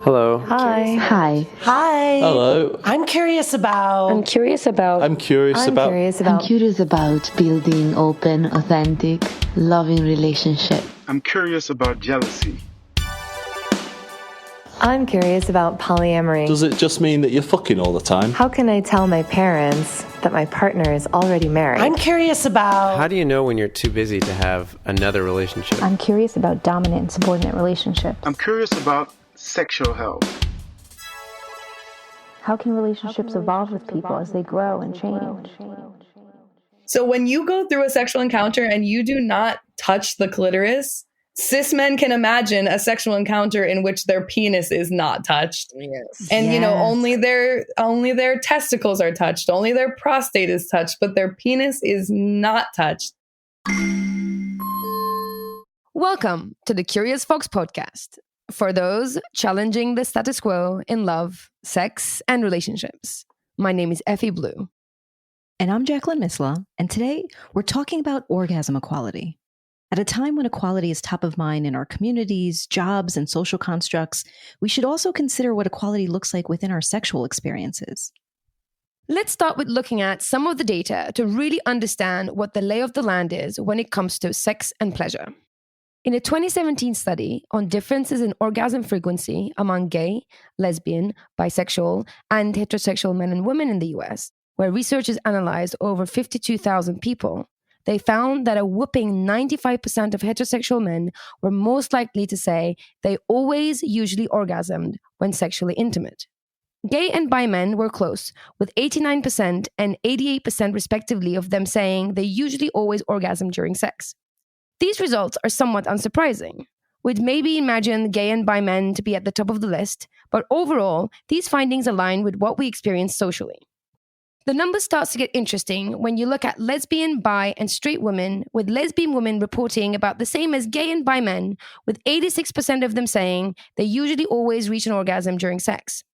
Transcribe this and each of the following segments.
Hello. Hi. Hi. Hi. Hello. I'm curious about building open, authentic, loving relationship. I'm curious about jealousy. I'm curious about polyamory. Does it just mean that you're fucking all the time? How can I tell my parents that my partner is already married? I'm curious about How do you know when you're too busy to have another relationship? I'm curious about dominant and subordinate relationships. I'm curious about sexual health. How can relationships evolve with people as they grow and change? So when you go through a sexual encounter and you do not touch the clitoris, cis men can imagine a sexual encounter in which their penis is not touched. Yes. And you know, only their testicles are touched, only their prostate is touched, but their penis is not touched. Welcome to the Curious Folks podcast, for those challenging the status quo in love, sex, and relationships. My name is Effy Blue. And I'm Jacqueline Misla, and today we're talking about orgasm equality. At a time when equality is top of mind in our communities, jobs, and social constructs, we should also consider what equality looks like within our sexual experiences. Let's start with looking at some of the data to really understand what the lay of the land is when it comes to sex and pleasure. In a 2017 study on differences in orgasm frequency among gay, lesbian, bisexual, and heterosexual men and women in the US, where researchers analyzed over 52,000 people, they found that a whopping 95% of heterosexual men were most likely to say they always usually orgasmed when sexually intimate. Gay and bi men were close, with 89% and 88% respectively of them saying they usually always orgasm during sex. These results are somewhat unsurprising. We'd maybe imagine gay and bi men to be at the top of the list, but overall, these findings align with what we experience socially. The number starts to get interesting when you look at lesbian, bi, and straight women, with lesbian women reporting about the same as gay and bi men, with 86% of them saying they usually always reach an orgasm during sex.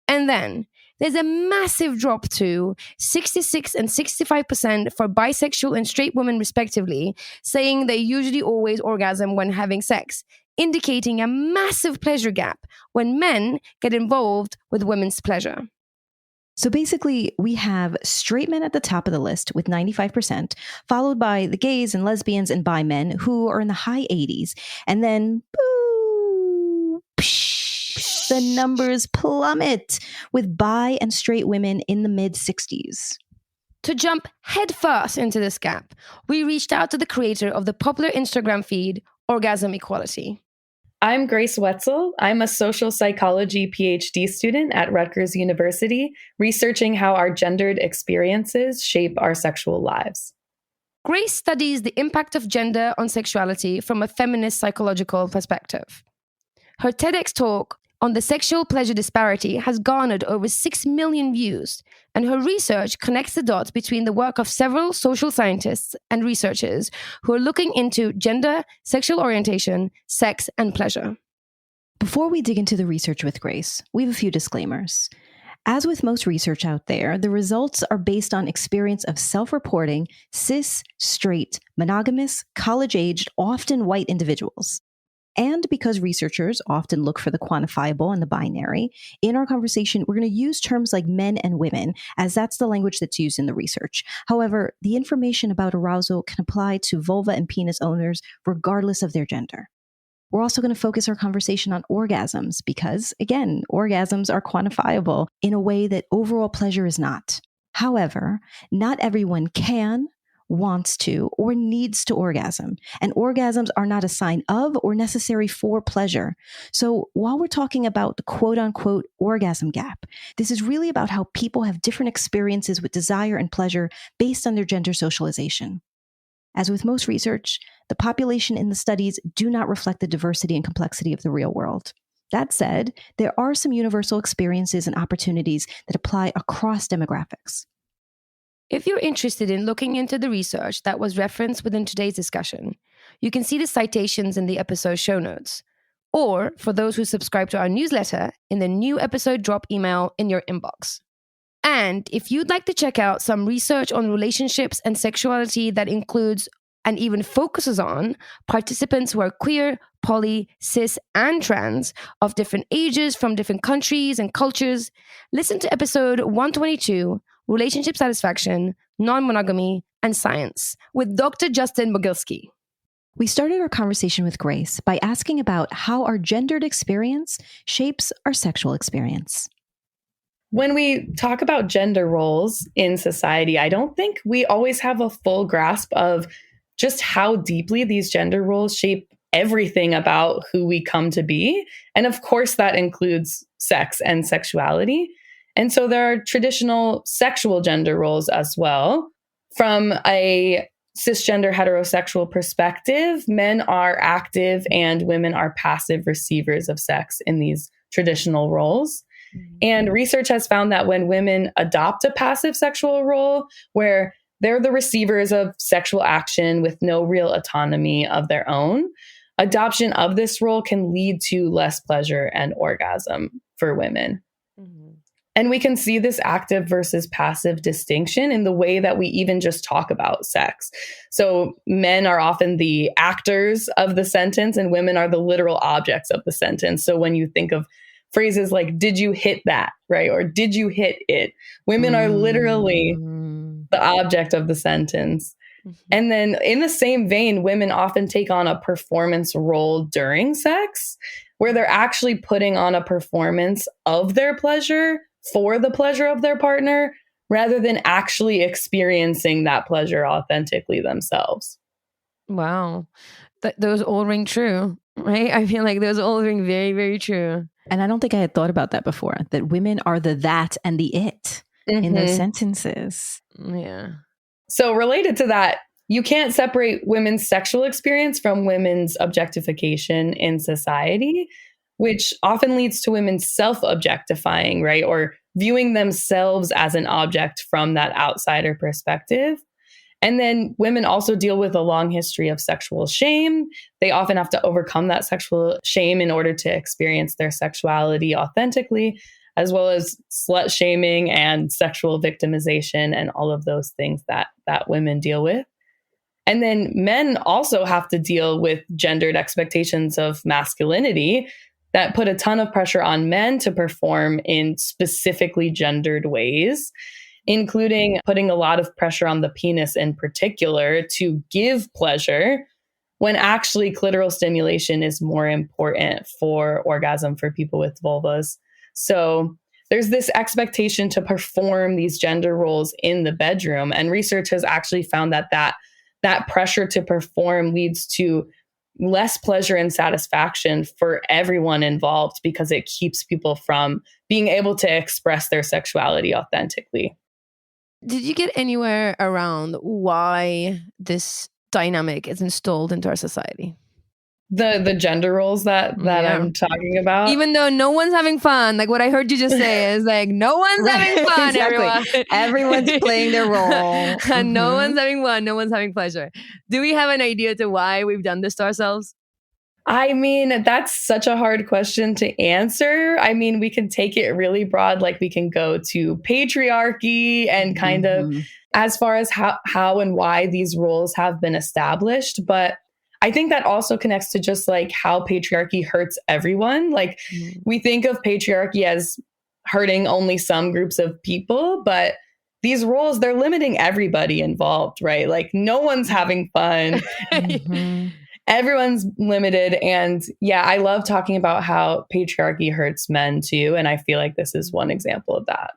And then, there's a massive drop to 66 and 65% for bisexual and straight women respectively, saying they usually always orgasm when having sex, indicating a massive pleasure gap when men get involved with women's pleasure. So basically, we have straight men at the top of the list with 95%, followed by the gays and lesbians and bi men who are in the high 80s. And then, the numbers plummet with bi and straight women in the mid-60s. To jump headfirst into this gap, we reached out to the creator of the popular Instagram feed, Orgasm Equality. I'm Grace Wetzel. I'm a social psychology PhD student at Rutgers University, researching how our gendered experiences shape our sexual lives. Grace studies the impact of gender on sexuality from a feminist psychological perspective. Her TEDx talk on the sexual pleasure disparity has garnered over 6 million views, and her research connects the dots between the work of several social scientists and researchers who are looking into gender, sexual orientation, sex, and pleasure. Before we dig into the research with Grace, we have a few disclaimers. As with most research out there, the results are based on experience of self-reporting, cis, straight, monogamous, college-aged, often white individuals. And because researchers often look for the quantifiable and the binary, in our conversation, we're going to use terms like men and women, as that's the language that's used in the research. However, the information about arousal can apply to vulva and penis owners regardless of their gender. We're also going to focus our conversation on orgasms because, again, orgasms are quantifiable in a way that overall pleasure is not. However, not everyone can, wants to, or needs to orgasm. And orgasms are not a sign of or necessary for pleasure. So while we're talking about the quote-unquote orgasm gap, this is really about how people have different experiences with desire and pleasure based on their gender socialization. As with most research, the population in the studies do not reflect the diversity and complexity of the real world. That said, there are some universal experiences and opportunities that apply across demographics. If you're interested in looking into the research that was referenced within today's discussion, you can see the citations in the episode show notes, or for those who subscribe to our newsletter, in the new episode drop email in your inbox. And if you'd like to check out some research on relationships and sexuality that includes and even focuses on participants who are queer, poly, cis, and trans of different ages from different countries and cultures, listen to episode 122, Relationship Satisfaction, Non-Monogamy, and Science, with Dr. Justin Mogilski. We started our conversation with Grace by asking about how our gendered experience shapes our sexual experience. When we talk about gender roles in society, I don't think we always have a full grasp of just how deeply these gender roles shape everything about who we come to be. And of course, that includes sex and sexuality. And so there are traditional sexual gender roles as well. From a cisgender heterosexual perspective, men are active and women are passive receivers of sex in these traditional roles. And research has found that when women adopt a passive sexual role, where they're the receivers of sexual action with no real autonomy of their own, adoption of this role can lead to less pleasure and orgasm for women. And we can see this active versus passive distinction in the way that we even just talk about sex. So men are often the actors of the sentence and women are the literal objects of the sentence. So when you think of phrases like, did you hit that, right? Or did you hit it? Women are literally the object of the sentence. And then in the same vein, women often take on a performance role during sex, where they're actually putting on a performance of their pleasure for the pleasure of their partner, rather than actually experiencing that pleasure authentically themselves. Wow. Those all ring true, right? I feel like those all ring very, very true. And I don't think I had thought about that before, that women are the that and the it in those sentences. Yeah. So related to that, you can't separate women's sexual experience from women's objectification in society, which often leads to women self-objectifying, right? Or viewing themselves as an object from that outsider perspective. And then women also deal with a long history of sexual shame. They often have to overcome that sexual shame in order to experience their sexuality authentically, as well as slut shaming and sexual victimization and all of those things that women deal with. And then men also have to deal with gendered expectations of masculinity that put a ton of pressure on men to perform in specifically gendered ways, including putting a lot of pressure on the penis in particular to give pleasure, when actually clitoral stimulation is more important for orgasm for people with vulvas. So there's this expectation to perform these gender roles in the bedroom. And research has actually found that pressure to perform leads to less pleasure and satisfaction for everyone involved, because it keeps people from being able to express their sexuality authentically. Did you get anywhere around why this dynamic is installed into our society? The gender roles that I'm talking about. Even though no one's having fun, like what I heard you just say is like, no one's having fun, Exactly. everyone. Everyone's playing their role. And no one's having fun, no one's having pleasure. Do we have an idea to why we've done this to ourselves? I mean, that's such a hard question to answer. I mean, we can take it really broad, like we can go to patriarchy and kind of as far as how and why these roles have been established. But I think that also connects to just like how patriarchy hurts everyone. Like we think of patriarchy as hurting only some groups of people, but these roles, they're limiting everybody involved, right? Like no one's having fun. Everyone's limited. And yeah, I love talking about how patriarchy hurts men too. And I feel like this is one example of that.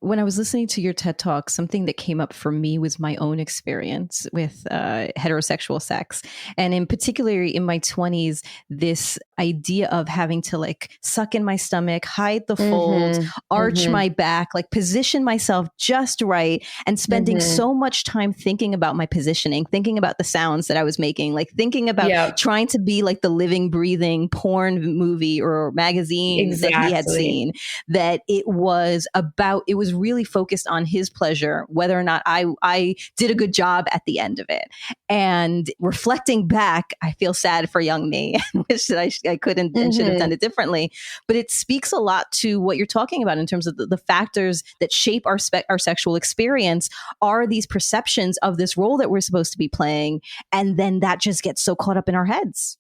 When I was listening to your TED Talk, something that came up for me was my own experience with heterosexual sex. And in particular, in my 20s, this idea of having to like suck in my stomach, hide the folds, arch my back, like position myself just right, and spending so much time thinking about my positioning, thinking about the sounds that I was making, like thinking about trying to be like the living, breathing porn movie or magazines that he had seen, that it was about it was really focused on his pleasure, whether or not I did a good job at the end of it. And reflecting back, I feel sad for young me and wish that I couldn't and should have done it differently. But it speaks a lot to what you're talking about in terms of the factors that shape our sexual experience are these perceptions of this role that we're supposed to be playing. And then that just gets so caught up in our heads.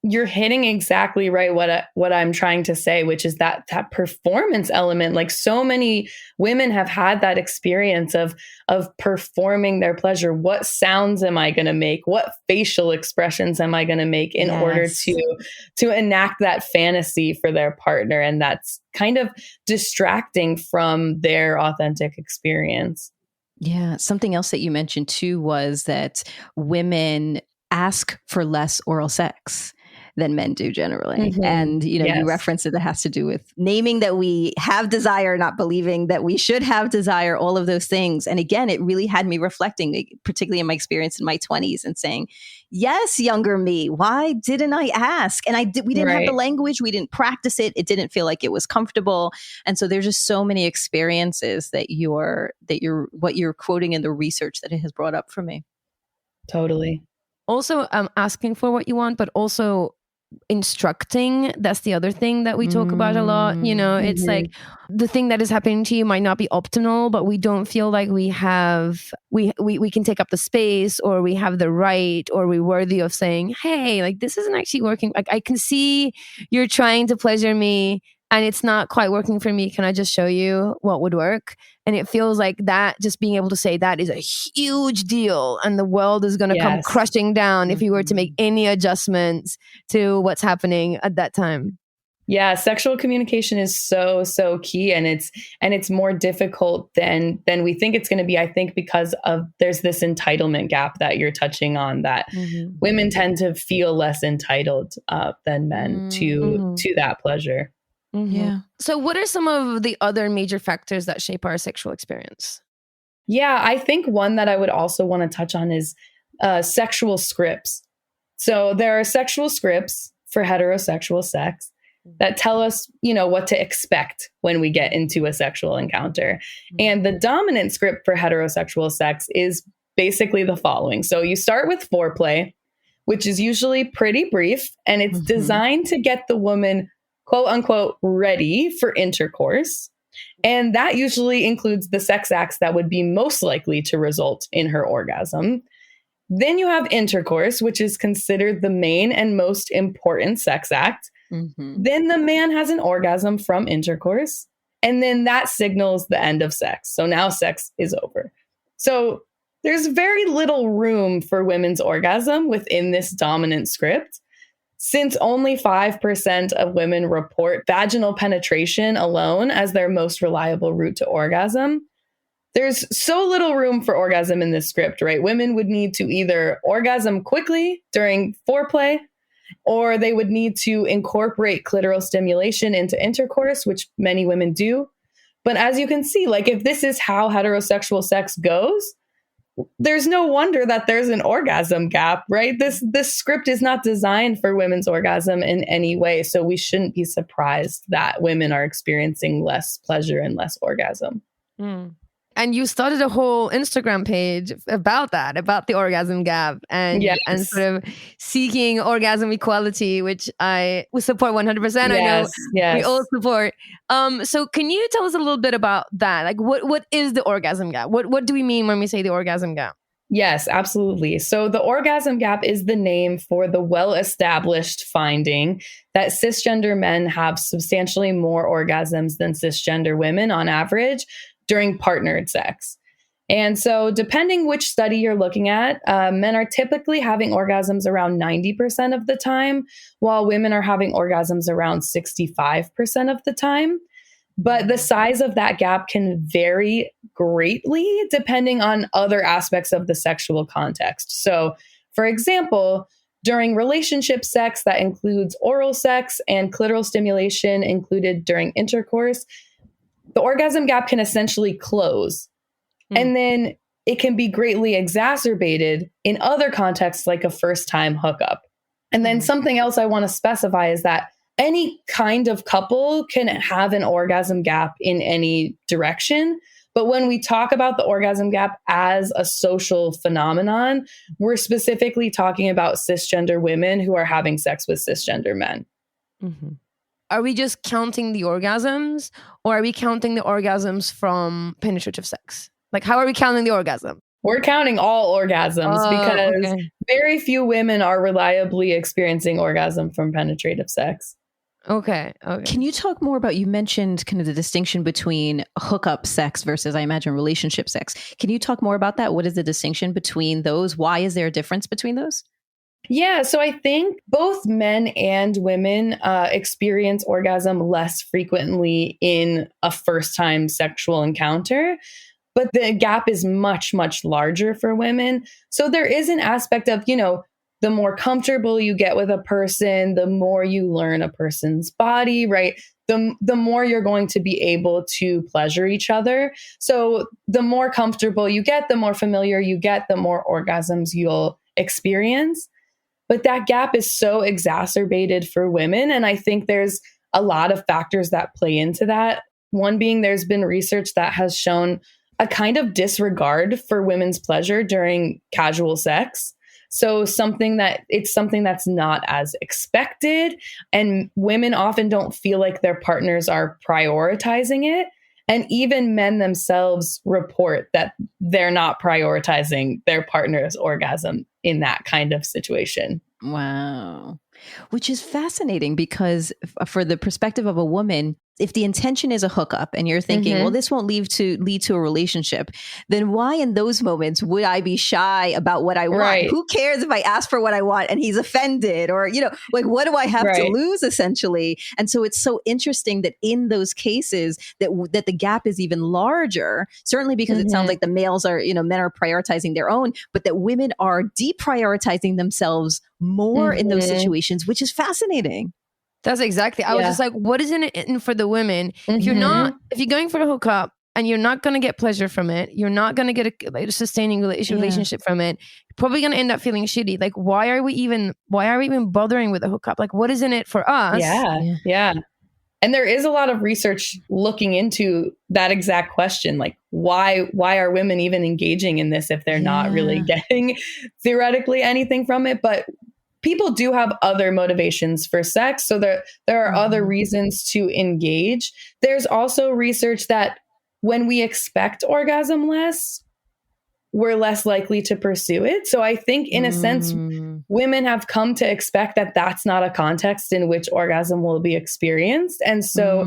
You're hitting exactly right what I'm trying to say, which is that performance element. Like, so many women have had that experience of performing their pleasure. What sounds am I going to make? What facial expressions am I going to make in order to enact that fantasy for their partner? And that's kind of distracting from their authentic experience. Yeah. Something else that you mentioned too was that women ask for less oral sex than men do generally. And, you referenced it, that has to do with naming that we have desire, not believing that we should have desire, all of those things. And again, it really had me reflecting, particularly in my experience in my 20s, and saying, yes, younger me, why didn't I ask? And we didn't have the language, we didn't practice it. It didn't feel like it was comfortable. And so there's just so many experiences that what you're quoting in the research that it has brought up for me. Totally. Also, asking for what you want, but also instructing. That's the other thing that we talk about a lot. It's like the thing that is happening to you might not be optimal, but we don't feel like we can take up the space, or we have the right, or we're worthy of saying, hey, like, this isn't actually working. Like, I can see you're trying to pleasure me and it's not quite working for me. Can I just show you what would work? And it feels like that, just being able to say that, is a huge deal. And the world is going to come crushing down if you were to make any adjustments to what's happening at that time. Yeah, sexual communication is so key, and it's more difficult than we think it's going to be. I think because there's this entitlement gap that you're touching on, that women tend to feel less entitled than men to that pleasure. Yeah. So what are some of the other major factors that shape our sexual experience? Yeah, I think one that I would also want to touch on is sexual scripts. So there are sexual scripts for heterosexual sex that tell us, what to expect when we get into a sexual encounter. And the dominant script for heterosexual sex is basically the following. So you start with foreplay, which is usually pretty brief, and it's designed to get the woman, quote unquote, ready for intercourse. And that usually includes the sex acts that would be most likely to result in her orgasm. Then you have intercourse, which is considered the main and most important sex act. Then the man has an orgasm from intercourse, and then that signals the end of sex. So now sex is over. So there's very little room for women's orgasm within this dominant script. Since only 5% of women report vaginal penetration alone as their most reliable route to orgasm, there's so little room for orgasm in this script, right? Women would need to either orgasm quickly during foreplay, or they would need to incorporate clitoral stimulation into intercourse, which many women do. But as you can see, like, if this is how heterosexual sex goes, there's no wonder that there's an orgasm gap, right? This script is not designed for women's orgasm in any way. So we shouldn't be surprised that women are experiencing less pleasure and less orgasm. And you started a whole Instagram page about that, about the orgasm gap and sort of seeking orgasm equality, which I would support 100%. I know we all support. So can you tell us a little bit about that? Like, what is the orgasm gap? What do we mean when we say the orgasm gap? Yes, absolutely. So the orgasm gap is the name for the well-established finding that cisgender men have substantially more orgasms than cisgender women on average during partnered sex. And so depending which study you're looking at, men are typically having orgasms around 90% of the time, while women are having orgasms around 65% of the time. But the size of that gap can vary greatly depending on other aspects of the sexual context. So, for example, during relationship sex, that includes oral sex and clitoral stimulation included during intercourse, the orgasm gap can essentially close. And then it can be greatly exacerbated in other contexts, like a first-time hookup. And then something else I want to specify is that any kind of couple can have an orgasm gap in any direction. But when we talk about the orgasm gap as a social phenomenon, we're specifically talking about cisgender women who are having sex with cisgender men. Mm-hmm. Are we just counting the orgasms, or are we counting the orgasms from penetrative sex? Like, how are we counting the orgasm? We're counting all orgasms because very few women are reliably experiencing orgasm from penetrative sex. Okay. Can you talk more about, you mentioned kind of the distinction between hookup sex versus, I imagine, relationship sex. Can you talk more about that? What is the distinction between those? Why is there a difference between those? Yeah, so I think both men and women experience orgasm less frequently in a first-time sexual encounter, but the gap is much, much larger for women. So there is an aspect of, the more comfortable you get with a person, the more you learn a person's body, right? The more you're going to be able to pleasure each other. So the more comfortable you get, the more familiar you get, the more orgasms you'll experience. But that gap is so exacerbated for women. And I think there's a lot of factors that play into that. One being, there's been research that has shown a kind of disregard for women's pleasure during casual sex. So it's something that's not as expected. And women often don't feel like their partners are prioritizing it. And even men themselves report that they're not prioritizing their partner's orgasm in that kind of situation. Wow. Which is fascinating, because for the perspective of a woman, if the intention is a hookup and you're thinking, well, this won't lead to a relationship, then why in those moments would I be shy about what I want? Right. Who cares if I ask for what I want and he's offended? Or, like, what do I have to lose, essentially? And so it's so interesting that in those cases that the gap is even larger, certainly because it sounds like the males are, men are prioritizing their own, but that women are deprioritizing themselves more in those situations, which is fascinating. That's exactly. I was just like, what is in it for the women? If you're going for a hookup and you're not going to get pleasure from it, you're not going to get a sustaining relationship from it, you're probably going to end up feeling shitty. Like, why are we even bothering with a hookup? Like, what is in it for us? Yeah. And there is a lot of research looking into that exact question. Like, why are women even engaging in this if they're not really getting theoretically anything from it? But people do have other motivations for sex. So there are other reasons to engage. There's also research that when we expect orgasm less, we're less likely to pursue it. So I think in a sense, women have come to expect that that's not a context in which orgasm will be experienced. And so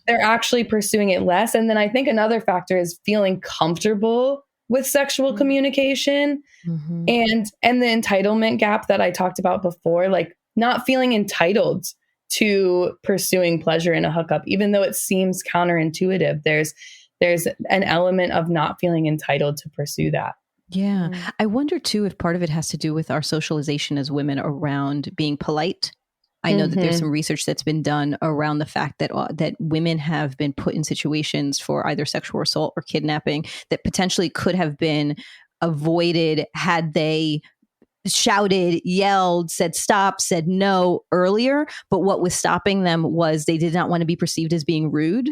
they're actually pursuing it less. And then I think another factor is feeling comfortable with sexual communication and the entitlement gap that I talked about before, like not feeling entitled to pursuing pleasure in a hookup, even though it seems counterintuitive. There's an element of not feeling entitled to pursue that. Yeah. I wonder too if part of it has to do with our socialization as women around being polite. I know that there's some research that's been done around the fact that women have been put in situations for either sexual assault or kidnapping that potentially could have been avoided had they shouted, yelled, said stop, said no earlier. But what was stopping them was they did not want to be perceived as being rude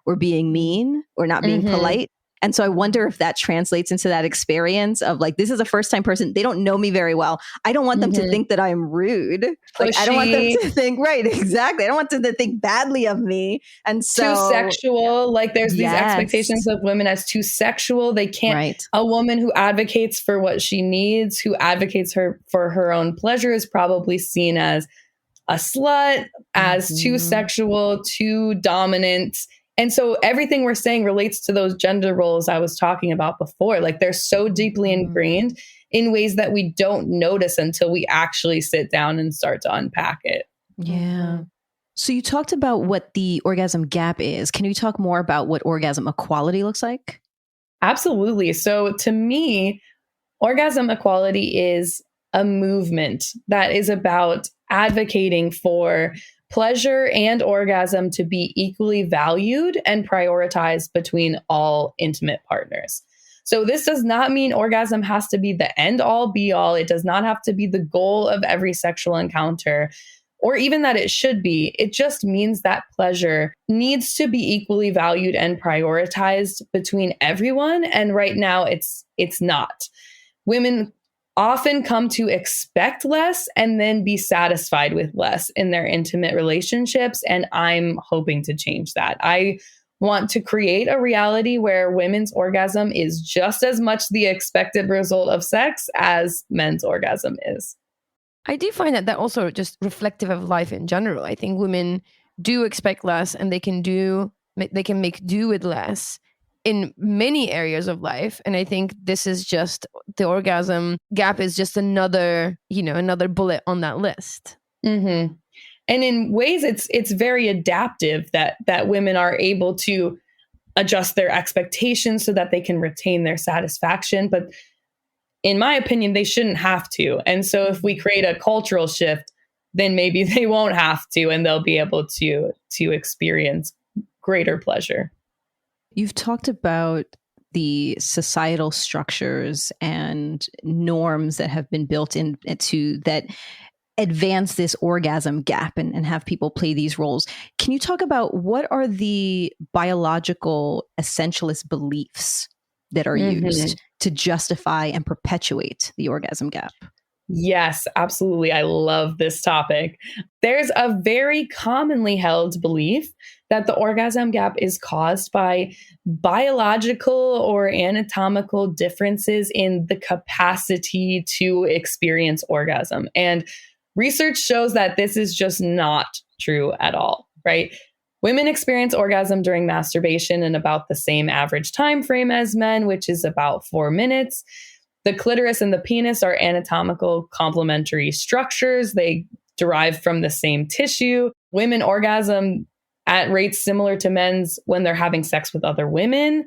or being mean or not being polite. And so I wonder if that translates into that experience of like, this is a first time person. They don't know me very well. I don't want them to think that I'm rude. Like, I don't want them to think, right, exactly. I don't want them to think badly of me. And so too sexual. Like there's these expectations of women as too sexual. They can't, a woman who advocates for what she needs, who advocates for her own pleasure is probably seen as a slut, as too sexual, too dominant. And so everything we're saying relates to those gender roles I was talking about before. Like they're so deeply ingrained in ways that we don't notice until we actually sit down and start to unpack it. Yeah. So you talked about what the orgasm gap is. Can you talk more about what orgasm equality looks like? Absolutely. So to me, orgasm equality is a movement that is about advocating for pleasure and orgasm to be equally valued and prioritized between all intimate partners. So this does not mean orgasm has to be the end all be all. It does not have to be the goal of every sexual encounter. or even that it should be. It just means that pleasure needs to be equally valued and prioritized between everyone. And right now it's not. Women often come to expect less and then be satisfied with less in their intimate relationships. And I'm hoping to change that. I want to create a reality where women's orgasm is just as much the expected result of sex as men's orgasm is. I do find that also just reflective of life in general. I think women do expect less and they can make do with less in many areas of life. And I think this is just, the orgasm gap is just another bullet on that list. Mm-hmm. And in ways, it's very adaptive that women are able to adjust their expectations so that they can retain their satisfaction. But in my opinion, they shouldn't have to. And so if we create a cultural shift, then maybe they won't have to, and they'll be able to experience greater pleasure. You've talked about the societal structures and norms that have been built into that advance this orgasm gap and have people play these roles. Can you talk about what are the biological essentialist beliefs that are used to justify and perpetuate the orgasm gap? Yes, absolutely. I love this topic. There's a very commonly held belief that the orgasm gap is caused by biological or anatomical differences in the capacity to experience orgasm. And research shows that this is just not true at all, right? Women experience orgasm during masturbation in about the same average time frame as men, which is about 4 minutes. The clitoris and the penis are anatomical complementary structures. They derive from the same tissue. Women orgasm at rates similar to men's when they're having sex with other women,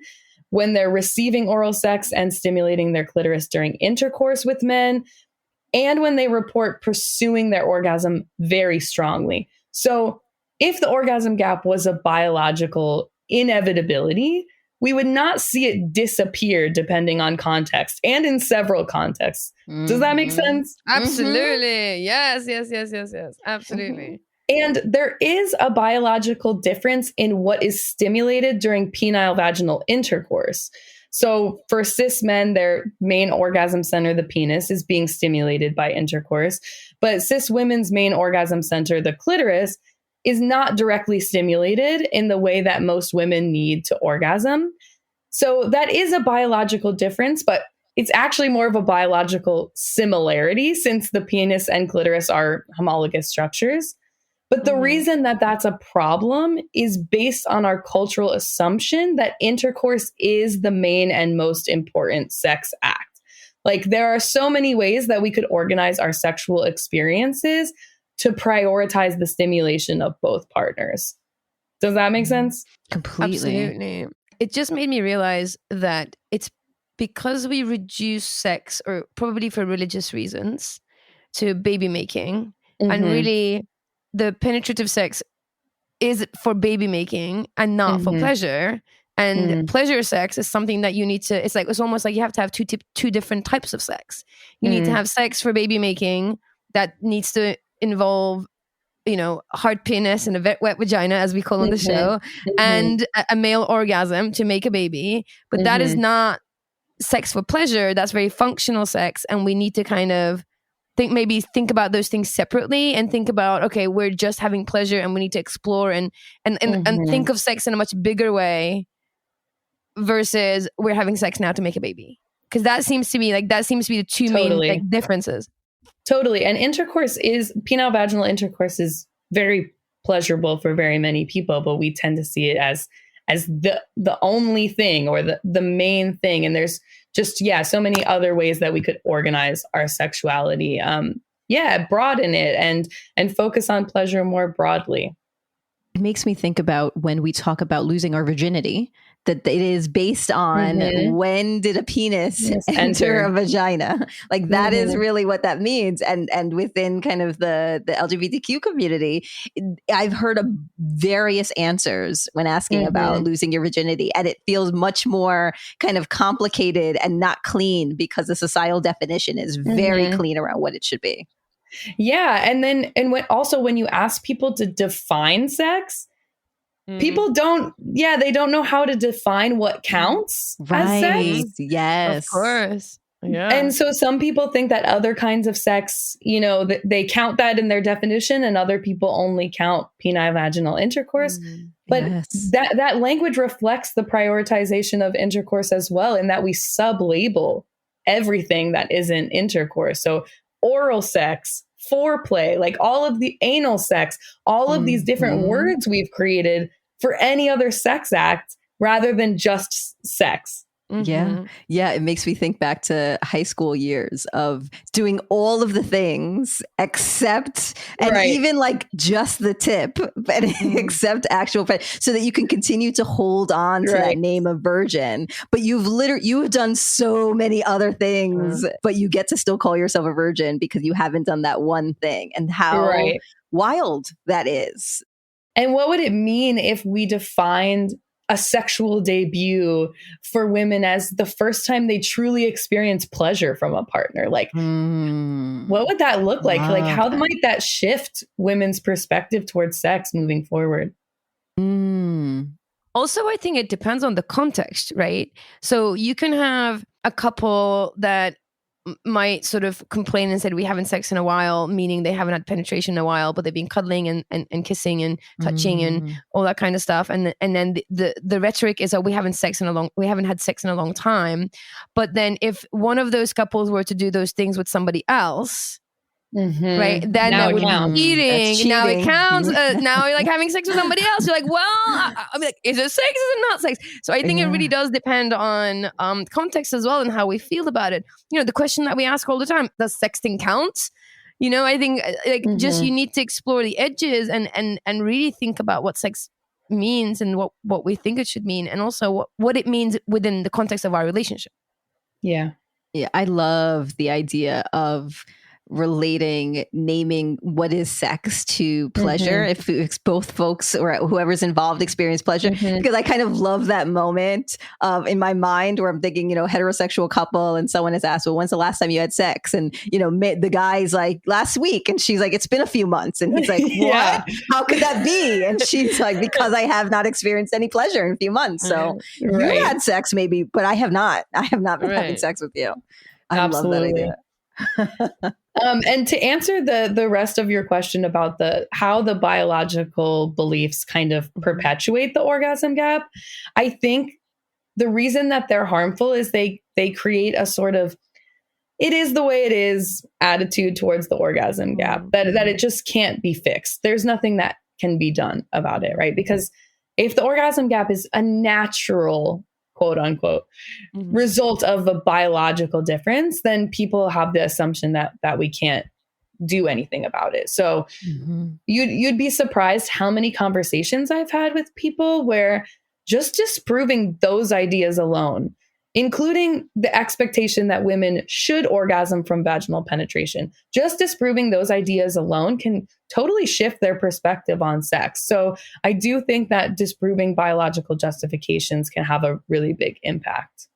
when they're receiving oral sex and stimulating their clitoris during intercourse with men, and when they report pursuing their orgasm very strongly. So if the orgasm gap was a biological inevitability, we would not see it disappear depending on context and in several contexts. Does that make sense? Absolutely. Yes. Absolutely. And there is a biological difference in what is stimulated during penile vaginal intercourse. So for cis men, their main orgasm center, the penis, is being stimulated by intercourse. But cis women's main orgasm center, the clitoris, is not directly stimulated in the way that most women need to orgasm. So that is a biological difference, but it's actually more of a biological similarity since the penis and clitoris are homologous structures. But the reason that that's a problem is based on our cultural assumption that intercourse is the main and most important sex act. Like, there are so many ways that we could organize our sexual experiences to prioritize the stimulation of both partners. Does that make sense? Completely. Absolutely. It just made me realize that it's because we reduce sex, or probably for religious reasons, to baby making, and really the penetrative sex is for baby making and not for pleasure. And pleasure sex is something that you need to, it's almost like you have to have two different types of sex. You need to have sex for baby making that needs to involve, hard penis and a wet vagina, as we call on the show, and a male orgasm to make a baby. But that is not sex for pleasure. That's very functional sex. And we need to kind of think about those things separately and think about, okay, we're just having pleasure and we need to explore and think of sex in a much bigger way versus we're having sex now to make a baby. Because that seems to be the two main differences. Totally. And penile vaginal intercourse is very pleasurable for very many people, but we tend to see it as the only thing or the main thing. And there's just, so many other ways that we could organize our sexuality. Broaden it and focus on pleasure more broadly. It makes me think about when we talk about losing our virginity, that it is based on when did a penis enter a vagina? Like that is really what that means. And within kind of the LGBTQ community, I've heard of various answers when asking about losing your virginity. And it feels much more kind of complicated and not clean because the societal definition is very clean around what it should be. Yeah. And then, when you ask people to define sex, people they don't know how to define what counts as sex. Yes. Of course. Yeah. And so some people think that other kinds of sex, they count that in their definition, and other people only count penile-vaginal intercourse. But that language reflects the prioritization of intercourse as well, in that we sub-label everything that isn't intercourse. So oral sex, foreplay, like all of the anal sex, all of these different words we've created for any other sex act rather than just sex. Yeah. It makes me think back to high school years of doing all of the things except, and even like just the tip, but except actual, so that you can continue to hold on to that name of virgin. But you've done so many other things, but you get to still call yourself a virgin because you haven't done that one thing. And how wild that is. And what would it mean if we defined a sexual debut for women as the first time they truly experience pleasure from a partner? Like, what would that look like? Like, how might that shift women's perspective towards sex moving forward? Also, I think it depends on the context, right? So you can have a couple that might sort of complain and said, we haven't sex in a while, meaning they haven't had penetration in a while, but they've been cuddling and kissing and touching and all that kind of stuff. And then the rhetoric is that we haven't had sex in a long time. But then if one of those couples were to do those things with somebody else, right, then now that would be cheating. Now it counts. Now you're like having sex with somebody else. You're like, well, I'm like, is it sex? Is it not sex? So I think it really does depend on context as well and how we feel about it. The question that we ask all the time: does sexting count? I think just you need to explore the edges and really think about what sex means and what we think it should mean, and also what it means within the context of our relationship. Yeah, I love the idea of naming what is sex to pleasure, if both folks or whoever's involved experience pleasure, because I kind of love that moment in my mind where I'm thinking, heterosexual couple, and someone has asked, well, when's the last time you had sex? And the guy's like, last week, and she's like, it's been a few months, and he's like, what? How could that be? And she's like, because I have not experienced any pleasure in a few months. So you had sex maybe, but I have not been having sex with you. I love that idea. And to answer the rest of your question about how the biological beliefs kind of perpetuate the orgasm gap, I think the reason that they're harmful is they create a sort of it is the way it is attitude towards the orgasm gap, that it just can't be fixed. There's nothing that can be done about it, right? Because if the orgasm gap is a natural, quote unquote, result of a biological difference, then people have the assumption that we can't do anything about it. So you'd be surprised how many conversations I've had with people where just disproving those ideas alone, including the expectation that women should orgasm from vaginal penetration, just disproving those ideas alone can totally shift their perspective on sex. So I do think that disproving biological justifications can have a really big impact.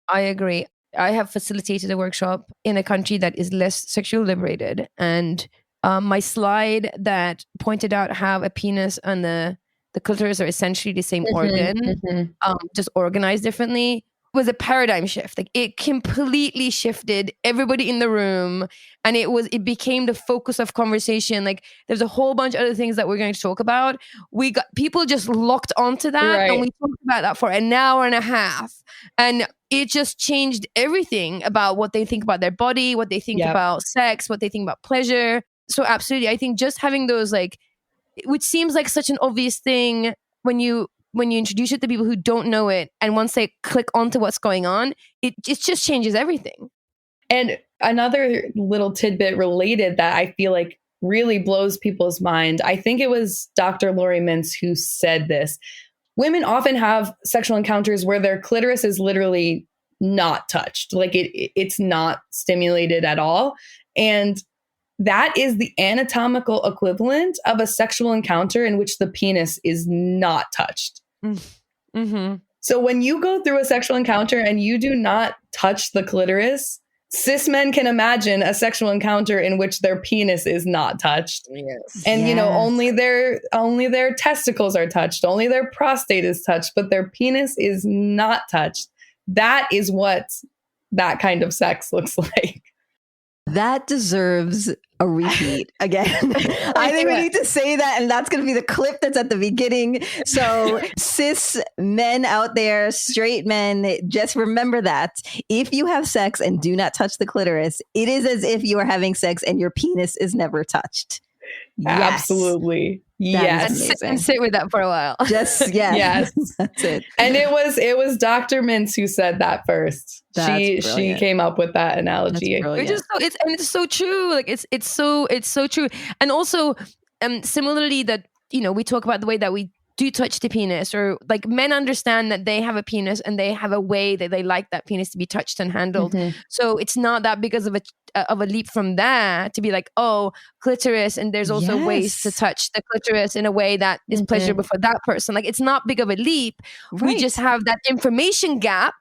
I agree. I have facilitated a workshop in a country that is less sexually liberated. And my slide that pointed out how a penis and the clitoris are essentially the same organ, just organized differently, was a paradigm shift. Like, it completely shifted everybody in the room, and it became the focus of conversation. Like, there's a whole bunch of other things that we're going to talk about. We got people just locked onto that, and we talked about that for an hour and a half, and it just changed everything about what they think about their body, what they think about sex, what they think about pleasure. So absolutely, I think just having those, like, which seems like such an obvious thing when you introduce it to people who don't know it, and once they click onto what's going on, it just changes everything. And another little tidbit related that I feel like really blows people's mind, I think it was Dr. Lori Mintz who said this. Women often have sexual encounters where their clitoris is literally not touched. Like, it's not stimulated at all. And that is the anatomical equivalent of a sexual encounter in which the penis is not touched. So when you go through a sexual encounter and you do not touch the clitoris, cis men can imagine a sexual encounter in which their penis is not touched. Yes. And, only their testicles are touched, only their prostate is touched, but their penis is not touched. That is what that kind of sex looks like. That deserves a repeat again. I think we need to say that, and that's going to be the clip that's at the beginning. So cis men out there, straight men, just remember that if you have sex and do not touch the clitoris, it is as if you are having sex and your penis is never touched. Yes. Absolutely. Yes. And sit with that for a while. Just yes. That's it. And it was Dr. Mintz who said that first. She came up with that analogy. It's so true. Like it's so true. And also similarly that, we talk about the way that we do touch the penis, or like men understand that they have a penis and they have a way that they like that penis to be touched and handled. Mm-hmm. So it's not that big of a leap from there to be like, oh, clitoris, and there's also ways to touch the clitoris in a way that is pleasurable for that person. Like it's not big of a leap. Right. We just have that information gap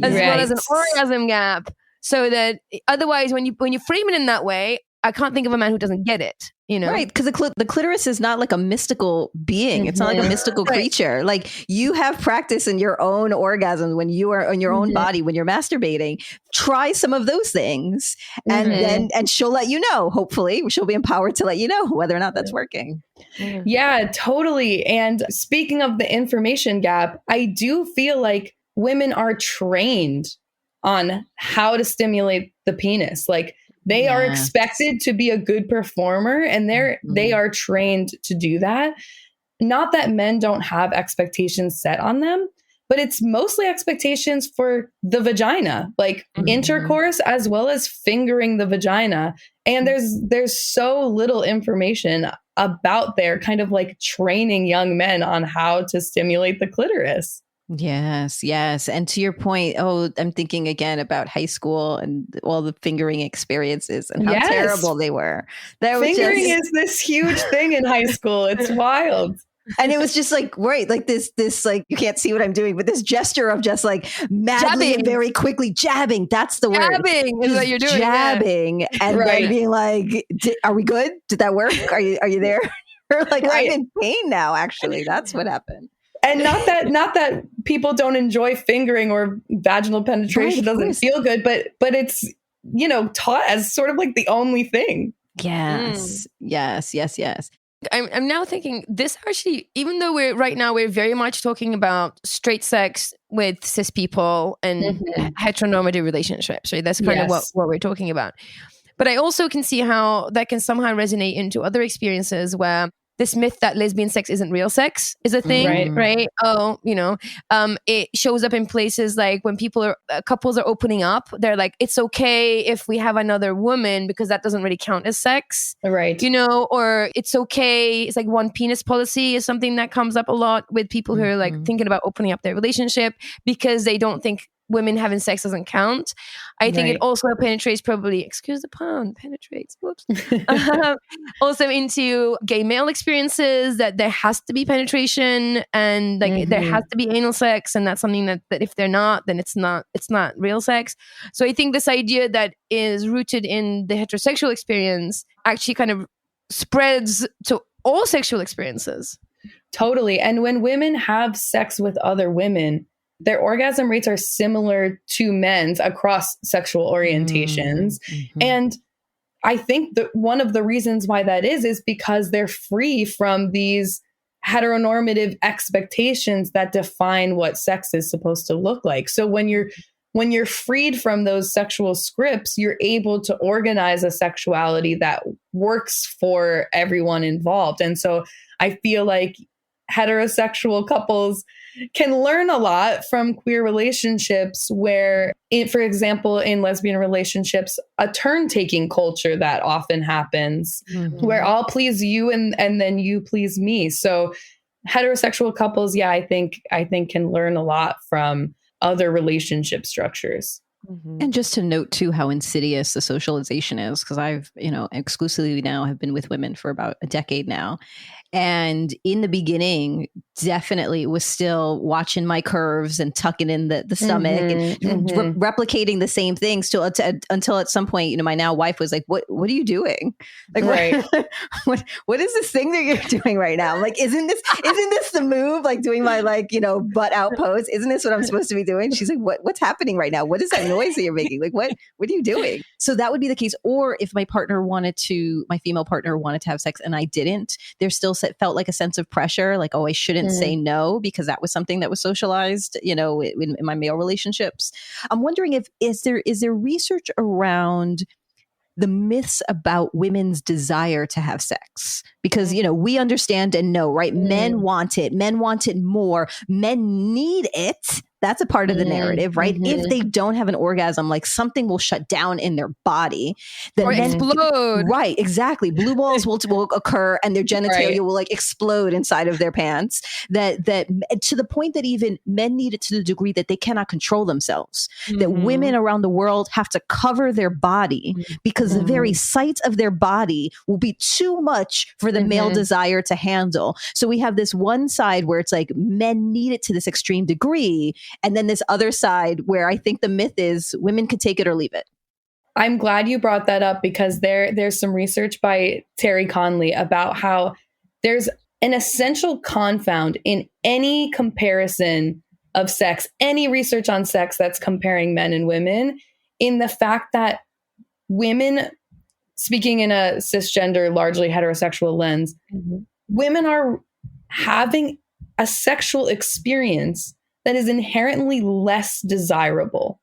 as well as an orgasm gap. So that otherwise, when you frame it in that way, I can't think of a man who doesn't get it. Right, because the clitoris is not like a mystical being. It's not like a mystical creature. Like you have practice in your own orgasms when you are in your own body, when you're masturbating. Try some of those things, and she'll let you know. Hopefully, she'll be empowered to let you know whether or not that's working. Yeah, totally. And speaking of the information gap, I do feel like women are trained on how to stimulate the penis. Like they are expected to be a good performer, and they are trained to do that. Not that men don't have expectations set on them, but it's mostly expectations for the vagina, like intercourse as well as fingering the vagina. And there's so little information about their kind of like training young men on how to stimulate the clitoris. Yes. And to your point, I'm thinking again about high school and all the fingering experiences and how terrible they were. Fingering is this huge thing in high school. It's wild. And it was just like, like this like, you can't see what I'm doing, but this gesture of just like madly and very quickly jabbing. That's the word. Jabbing is what you're doing. Jabbing. And then being like, are we good? Did that work? Are you there? Or like, I'm in pain now, actually. That's what happened. And not that people don't enjoy fingering or vaginal penetration doesn't feel good, but it's, taught as sort of like the only thing. Yes. I'm now thinking this actually, even though we're very much talking about straight sex with cis people and heteronormative relationships, right? That's kind of what we're talking about. But I also can see how that can somehow resonate into other experiences where this myth that lesbian sex isn't real sex is a thing, right? It shows up in places like when couples are opening up, they're like, it's okay if we have another woman because that doesn't really count as sex, right? Or it's okay. It's like one penis policy is something that comes up a lot with people who are like thinking about opening up their relationship because they don't think women having sex doesn't count. I think it also penetrates probably, excuse the pun, penetrates, whoops. Also into gay male experiences that there has to be penetration and like there has to be anal sex, and that's something that if they're not, then it's not real sex. So I think this idea that is rooted in the heterosexual experience actually kind of spreads to all sexual experiences. Totally. And when women have sex with other women, their orgasm rates are similar to men's across sexual orientations. And I think that one of the reasons why that is because they're free from these heteronormative expectations that define what sex is supposed to look like. So when you're freed from those sexual scripts, you're able to organize a sexuality that works for everyone involved. And so I feel like heterosexual couples can learn a lot from queer relationships where, for example, in lesbian relationships, a turn-taking culture that often happens where I'll please you and then you please me. So heterosexual couples, I think can learn a lot from other relationship structures. And just to note too how insidious the socialization is, because I've, exclusively now have been with women for about a decade now. And in the beginning, definitely was still watching my curves and tucking in the stomach and replicating the same things until at some point, you know, my now wife was like, what are you doing? Like, right. what is this thing that you're doing right now? I'm like, isn't this the move? Like doing my, like, you know, butt out pose. Isn't this what I'm supposed to be doing? She's like, what's happening right now? What is that noise that you're making? Like, what are you doing? So that would be the case. Or if my female partner wanted to have sex and I didn't, there still felt like a sense of pressure. Like, oh, I shouldn't say no because that was something that was socialized, you know, in my male relationships. I'm wondering is there research around the myths about women's desire to have sex? Because, you know, we understand and know, right? Men want it more. Men need it. That's a part of the narrative, right? If they don't have an orgasm, like something will shut down in their body. Then or explode. Right, exactly. Blue balls will occur and their genitalia will like explode inside of their pants. That to the point that even men need it to the degree that they cannot control themselves. That women around the world have to cover their body because the very sight of their body will be too much for the male desire to handle. So we have this one side where it's like men need it to this extreme degree. And then this other side where I think the myth is women can take it or leave it. I'm glad you brought that up because there's some research by Terry Conley about how there's an essential confound in any comparison of sex, any research on sex that's comparing men and women, in the fact that women, speaking in a cisgender, largely heterosexual lens, women are having a sexual experience that is inherently less desirable.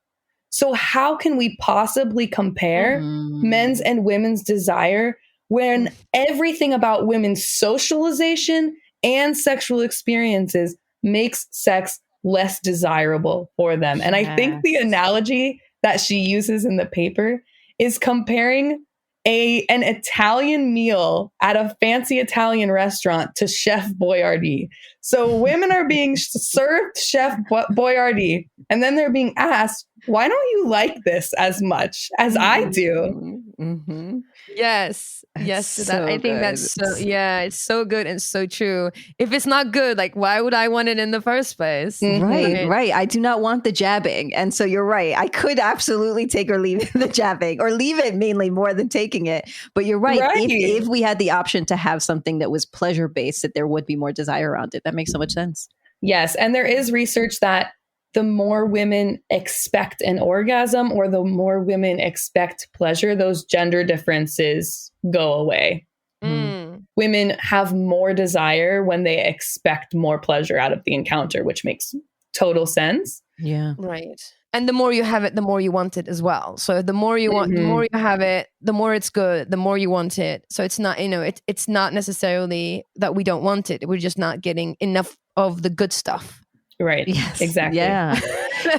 So how can we possibly compare men's and women's desire when everything about women's socialization and sexual experiences makes sex less desirable for them? And I think the analogy that she uses in the paper is comparing an Italian meal at a fancy Italian restaurant to Chef Boyardee. So women are being served Chef Boyardee, and then they're being asked, why don't you like this as much as I do? Yes. So I think that's so, it's so good and so true. If it's not good, like, why would I want it in the first place? Right. I do not want the jabbing. And so you're right. I could absolutely take or leave the jabbing, or leave it mainly more than taking it. But you're right. If we had the option to have something that was pleasure-based, that there would be more desire around it. That makes so much sense. Yes. And there is research that the more women expect an orgasm or the more women expect pleasure, those gender differences go away. Women have more desire when they expect more pleasure out of the encounter, which makes total sense. Yeah. Right. And the more you have it, the more you want it as well. So the more you want, the more you have it, the more it's good, the more you want it. So it's not, you know, it's not necessarily that we don't want it. We're just not getting enough of the good stuff. Right. Yes. Exactly. Yeah.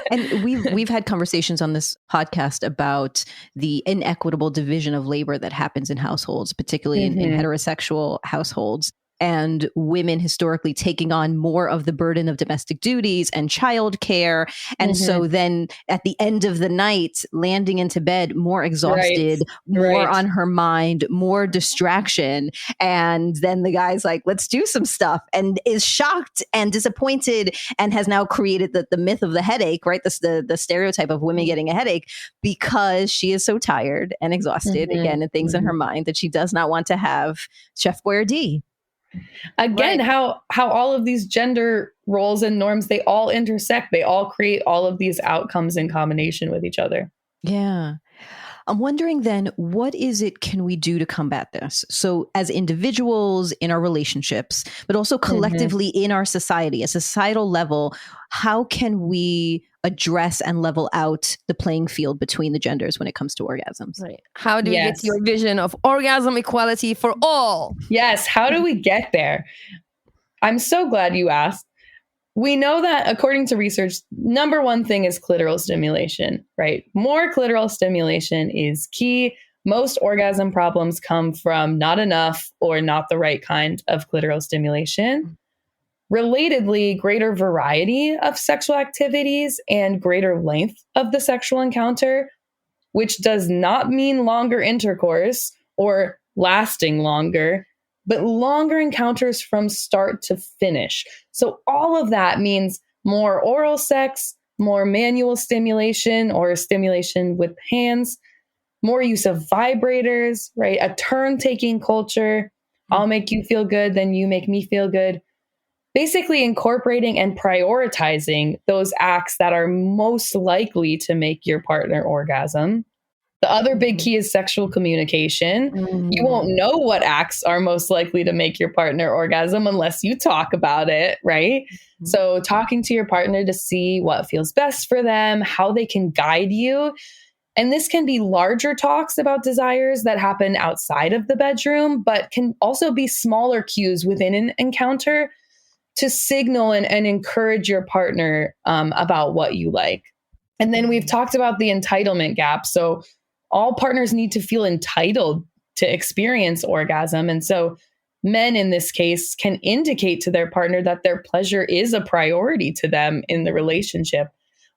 And we've had conversations on this podcast about the inequitable division of labor that happens in households, particularly in heterosexual households. And women historically taking on more of the burden of domestic duties and childcare. And so then at the end of the night, landing into bed more exhausted, more on her mind, more distraction. And then the guy's like, let's do some stuff, and is shocked and disappointed, and has now created the myth of the headache, right? The stereotype of women getting a headache because she is so tired and exhausted again, and things in her mind that she does not want to have Chef Boyardee. Again, how all of these gender roles and norms, they all intersect. They all create all of these outcomes in combination with each other. Yeah. I'm wondering then, what can we do to combat this? So as individuals in our relationships, but also collectively in our society, at a societal level, how can we address and level out the playing field between the genders when it comes to orgasms? Right. How do we get to your vision of orgasm equality for all? Yes. How do we get there? I'm so glad you asked. We know that according to research, number one thing is clitoral stimulation, right? More clitoral stimulation is key. Most orgasm problems come from not enough or not the right kind of clitoral stimulation. Relatedly, greater variety of sexual activities and greater length of the sexual encounter, which does not mean longer intercourse or lasting longer, but longer encounters from start to finish. So all of that means more oral sex, more manual stimulation or stimulation with hands, more use of vibrators, right? A turn-taking culture. I'll make you feel good, then you make me feel good. Basically incorporating and prioritizing those acts that are most likely to make your partner orgasm. The other big key is sexual communication. You won't know what acts are most likely to make your partner orgasm unless you talk about it, right? So talking to your partner to see what feels best for them, how they can guide you. And this can be larger talks about desires that happen outside of the bedroom, but can also be smaller cues within an encounter to signal and encourage your partner about what you like. And then we've talked about the entitlement gap. So all partners need to feel entitled to experience orgasm. And so men in this case can indicate to their partner that their pleasure is a priority to them in the relationship,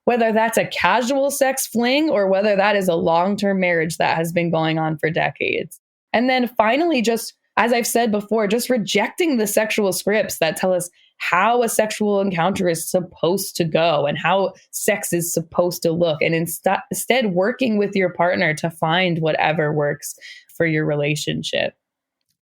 whether that's a casual sex fling or whether that is a long-term marriage that has been going on for decades. And then finally, just as I've said before, just rejecting the sexual scripts that tell us how a sexual encounter is supposed to go and how sex is supposed to look, and instead working with your partner to find whatever works for your relationship.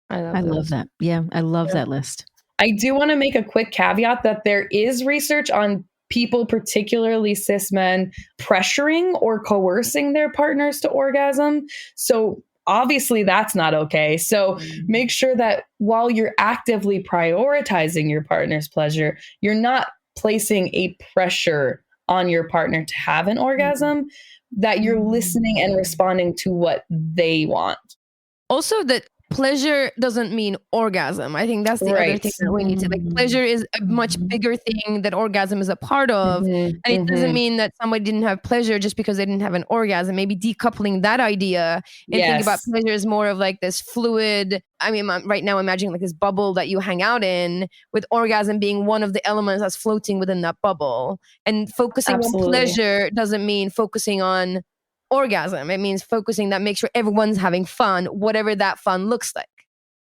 I love that. Yeah, I love that list. I do want to make a quick caveat that there is research on people, particularly cis men, pressuring or coercing their partners to orgasm. So obviously that's not okay. So make sure that while you're actively prioritizing your partner's pleasure, you're not placing a pressure on your partner to have an orgasm, that you're listening and responding to what they want. Also, that pleasure doesn't mean orgasm. I think that's the other thing that we need to, like, pleasure is a much bigger thing that orgasm is a part of. And it doesn't mean that somebody didn't have pleasure just because they didn't have an orgasm. Maybe decoupling that idea and think about pleasure as more of like this fluid. I mean, right now imagining like this bubble that you hang out in, with orgasm being one of the elements that's floating within that bubble. And focusing on pleasure doesn't mean focusing on orgasm. It means focusing that makes sure everyone's having fun, whatever that fun looks like.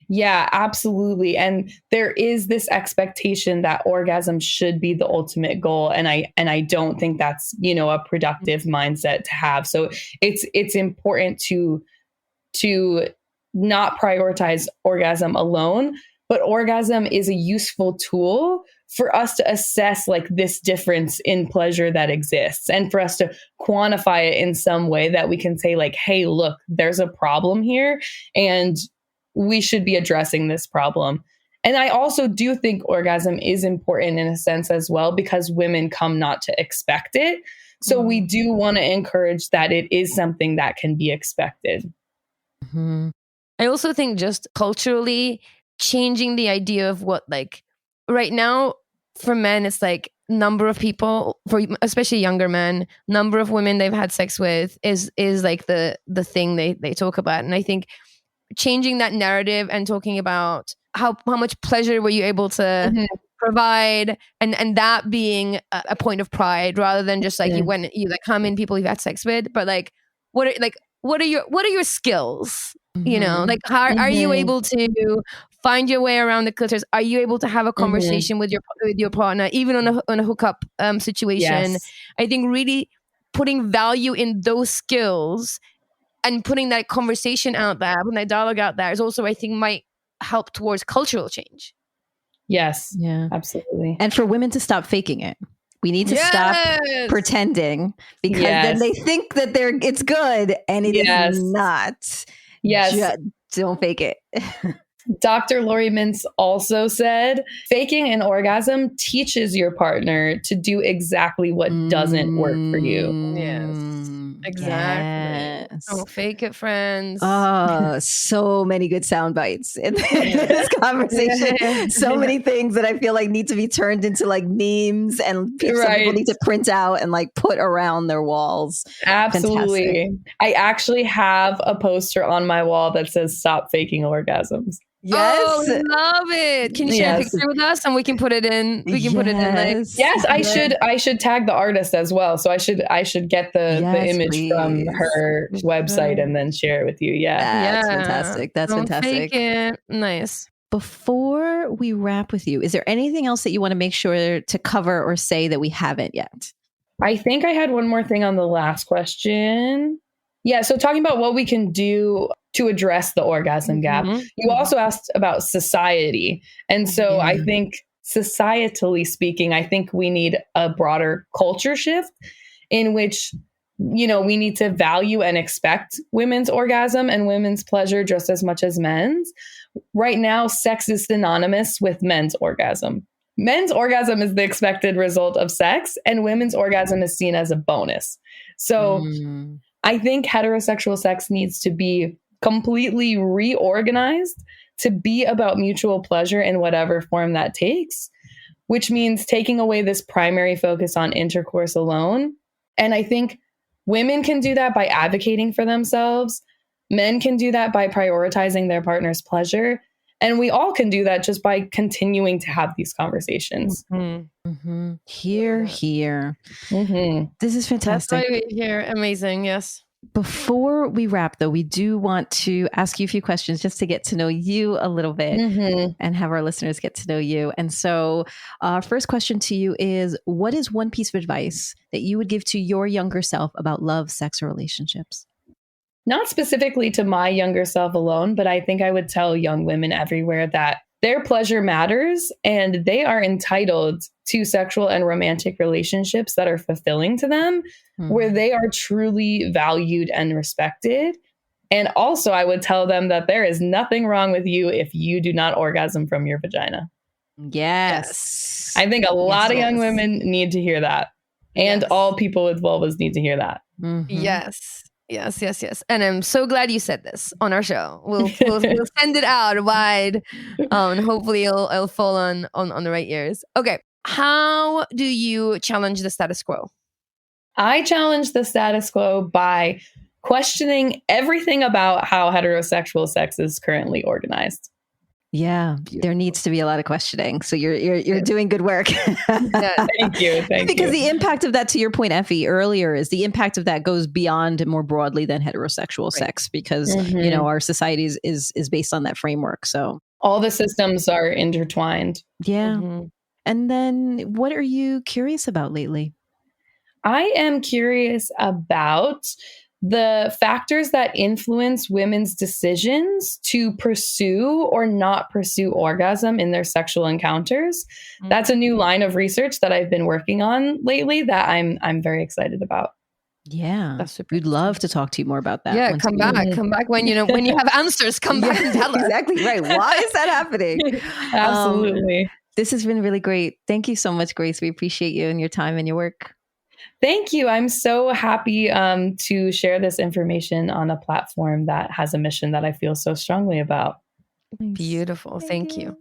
Yeah, absolutely. And there is this expectation that orgasm should be the ultimate goal. And I don't think that's, a productive mindset to have. So it's important to not prioritize orgasm alone, but orgasm is a useful tool for us to assess like this difference in pleasure that exists, and for us to quantify it in some way that we can say like, hey, look, there's a problem here and we should be addressing this problem. And I also do think orgasm is important in a sense as well, because women come not to expect it. So we do want to encourage that it is something that can be expected. I also think just culturally changing the idea of what, like, right now for men, it's like number of people, for especially younger men, number of women they've had sex with is like the thing they talk about. And I think changing that narrative and talking about how much pleasure were you able to provide, and that being a point of pride, rather than just like you like how many people you've had sex with, but like what are your skills? Like how are you able to find your way around the clitoris? Are you able to have a conversation with your partner, even on a hookup situation? Yes. I think really putting value in those skills and putting that conversation out there, putting that dialogue out there, is also, I think, might help towards cultural change. Yes. Yeah, absolutely. And for women to stop faking it. We need to stop pretending, because then they think that it's good and it is not. Yes. Just don't fake it. Dr. Lori Mintz also said, faking an orgasm teaches your partner to do exactly what doesn't work for you. Yes, exactly. Yes. Don't fake it, friends. Oh, so many good sound bites in this conversation. So many things that I feel like need to be turned into like memes, and some people need to print out and like put around their walls. Absolutely. Fantastic. I actually have a poster on my wall that says "Stop faking orgasms." Yes. Oh, love it. Can you share a picture with us and we can put it in? We can put it in. Like, yes, I should tag the artist as well. So I should get the image from her website and then share it with you. Yeah. That's fantastic. That's Don't fantastic. fake it. Nice. Before we wrap with you, is there anything else that you want to make sure to cover or say that we haven't yet? I think I had one more thing on the last question. Yeah, so talking about what we can do to address the orgasm gap. You also asked about society. And so I think societally speaking, I think we need a broader culture shift in which, you know, we need to value and expect women's orgasm and women's pleasure just as much as men's. Right now, sex is synonymous with men's orgasm. Men's orgasm is the expected result of sex, and women's orgasm is seen as a bonus. So I think heterosexual sex needs to be completely reorganized to be about mutual pleasure in whatever form that takes, which means taking away this primary focus on intercourse alone. And I think women can do that by advocating for themselves. Men can do that by prioritizing their partner's pleasure. And we all can do that just by continuing to have these conversations. Here. This is fantastic. That's why we're here. Amazing. Yes. Before we wrap, though, we do want to ask you a few questions just to get to know you a little bit and have our listeners get to know you. And so our first question to you is, what is one piece of advice that you would give to your younger self about love, sex, or relationships? Not specifically to my younger self alone, but I think I would tell young women everywhere that their pleasure matters and they are entitled to sexual and romantic relationships that are fulfilling to them, where they are truly valued and respected. And also, I would tell them that there is nothing wrong with you if you do not orgasm from your vagina. Yes. I think a lot of young women need to hear that. And all people with vulvas need to hear that. Yes. And I'm so glad you said this on our show. We'll send it out wide. And hopefully it'll fall on the right ears. Okay. How do you challenge the status quo? I challenge the status quo by questioning everything about how heterosexual sex is currently organized. Yeah, there needs to be a lot of questioning. So you're doing good work. Thank you. Because the impact of that, to your point, Effy, earlier, is the impact of that goes beyond more broadly than heterosexual sex, because you know our society is based on that framework. So all the systems are intertwined. Yeah. And then, what are you curious about lately? I am curious about the factors that influence women's decisions to pursue or not pursue orgasm in their sexual encounters. That's a new line of research that I've been working on lately that I'm very excited about. Yeah, we'd love to talk to you more about that. Yeah, come back when you have answers. Come back and tell us. Exactly right. Why is that happening? Absolutely. This has been really great. Thank you so much, Grace. We appreciate you and your time and your work. Thank you. I'm so happy to share this information on a platform that has a mission that I feel so strongly about. Beautiful. Thank you.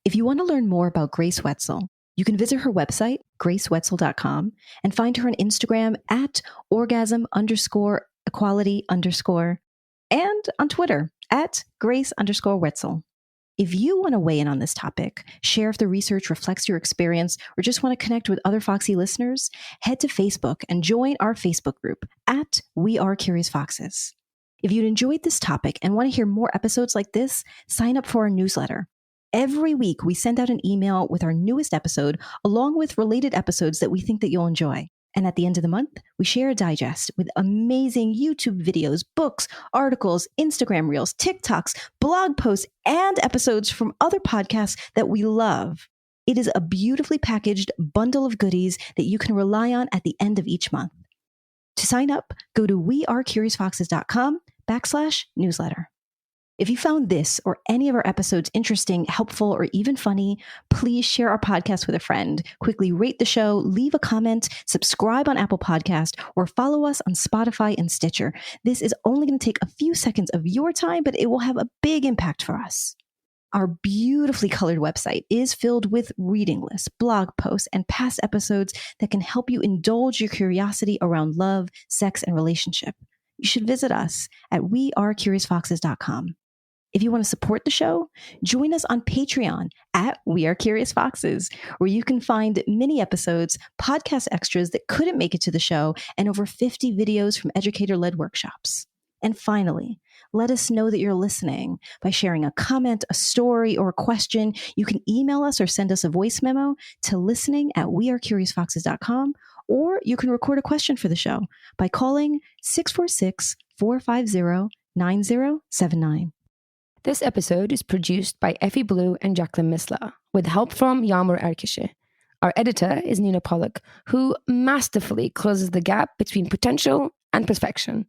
If you want to learn more about Grace Wetzel, you can visit her website, gracewetzel.com, and find her on Instagram at orgasm_equality_ and on Twitter at Grace_Wetzel. If you want to weigh in on this topic, share if the research reflects your experience, or just want to connect with other Foxy listeners, head to Facebook and join our Facebook group at We Are Curious Foxes. If you'd enjoyed this topic and want to hear more episodes like this, sign up for our newsletter. Every week, we send out an email with our newest episode, along with related episodes that we think that you'll enjoy. And at the end of the month, we share a digest with amazing YouTube videos, books, articles, Instagram reels, TikToks, blog posts, and episodes from other podcasts that we love. It is a beautifully packaged bundle of goodies that you can rely on at the end of each month. To sign up, go to wearecuriousfoxes.com/newsletter. If you found this or any of our episodes interesting, helpful, or even funny, please share our podcast with a friend. Quickly rate the show, leave a comment, subscribe on Apple Podcast, or follow us on Spotify and Stitcher. This is only going to take a few seconds of your time, but it will have a big impact for us. Our beautifully colored website is filled with reading lists, blog posts, and past episodes that can help you indulge your curiosity around love, sex, and relationship. You should visit us at wearecuriousfoxes.com. If you want to support the show, join us on Patreon at We Are Curious Foxes, where you can find mini episodes, podcast extras that couldn't make it to the show, and over 50 videos from educator-led workshops. And finally, let us know that you're listening by sharing a comment, a story, or a question. You can email us or send us a voice memo to listening@wearecuriousfoxes.com, or you can record a question for the show by calling 646-450-9079. This episode is produced by Effy Blue and Jacqueline Misler, with help from Yağmur Erkişi. Our editor is Nina Pollock, who masterfully closes the gap between potential and perfection.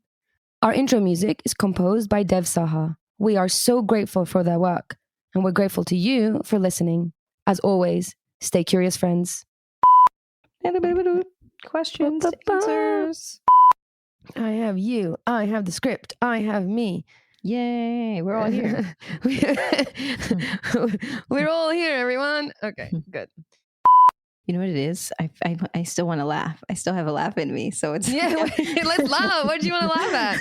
Our intro music is composed by Dev Saha. We are so grateful for their work, and we're grateful to you for listening. As always, stay curious, friends. Questions, answers. I have you. I have the script. I have me. Yay, we're all here. We're all here, everyone. Okay, good. You know what it is? I still want to laugh. I still have a laugh in me. So it's Let's laugh. What do you want to laugh at?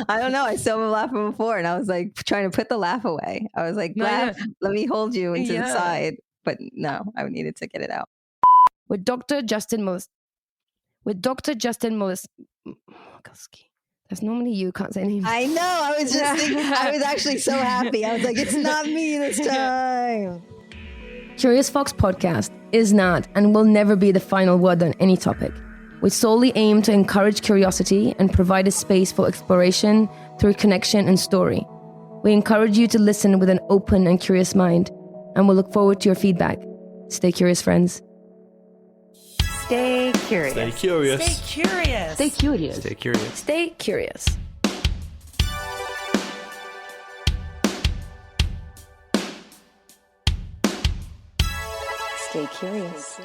I don't know. I still have a laugh from before, and I was like trying to put the laugh away. I was like, laugh. Let me hold you into the side. But no, I needed to get it out. With Dr. Justin Mullis. That's normally you, can't say names. I know. I was just thinking, I was actually so happy. I was like, it's not me this time. Curious Fox podcast is not and will never be the final word on any topic. We solely aim to encourage curiosity and provide a space for exploration through connection and story. We encourage you to listen with an open and curious mind, and we'll look forward to your feedback. Stay curious, friends. Stay curious. Stay curious. Stay curious. Stay curious. Stay curious. Stay curious. Stay curious.